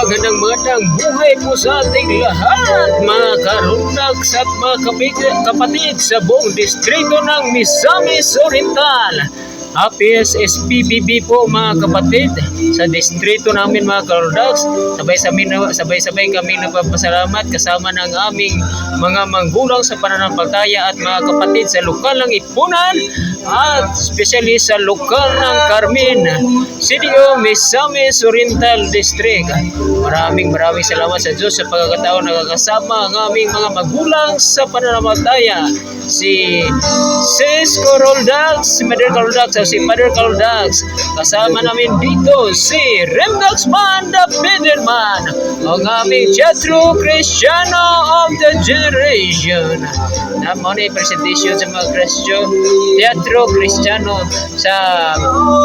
magandang buhay po sa ating lahat, mga karundags at mga kapatid sa buong distrito ng Misamis Oriental. Happy SPBB po mga kapatid sa distrito namin mga karundags. Sabay-sabay kami nagpapasalamat kasama ng aming mga manggulang sa pananampalataya at mga kapatid sa lokal ng Ipunan at especially sa lokal ng Carmen, CDO Misamis Oriental District. Maraming salamat sa Diyos sa pagkakataon na nakakasama ang aming mga magulang sa pananampalataya. Si Sis Coroldax, si Mother Coroldax, si Father Coroldax. Kasama namin dito si Remdax Man, the Biderman, ang aming Teatro Cristiano of the Generation. Naman ay presentation sa mga Cristo Teatro Cristiano sa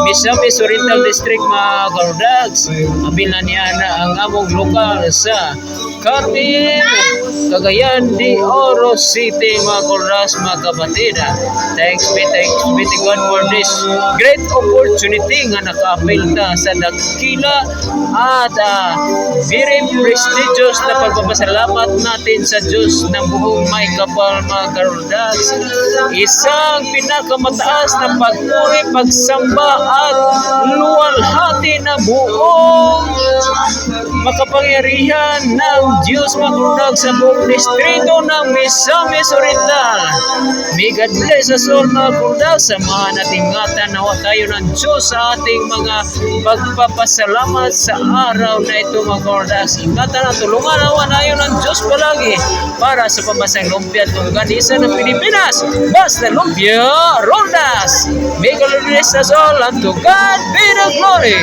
Misamis Oriental District mga Coroldax. Abilan niya na ang among lokal sa Carmen, Cagayan de Oro City mga Coroldax mga kapatid. Thanks be to God for this great opportunity nga naka-avail ta sa dakila at very prestigious na pagpapasalamat natin sa Diyos ng buong may kapal mga Coroldax. Isang pinakamataas na pagpuri, pagsamba at luwalhati na buong makapangyarihan ng Diyos mga Coroldax sa buong distrito ng Misamis Oriental. May God bless us all mga Coroldax. Samahan natin ingatan nawa tayo ng Diyos sa ating mga pagpapasalamat sa araw na ito mga Coroldax. Ingatan at tulungan nawa tayo ng Diyos palagi para sa pambasang lumpia at longganisa ng Pilipinas. Basta lumpia, Coroldax! May God bless us all and to God be the glory!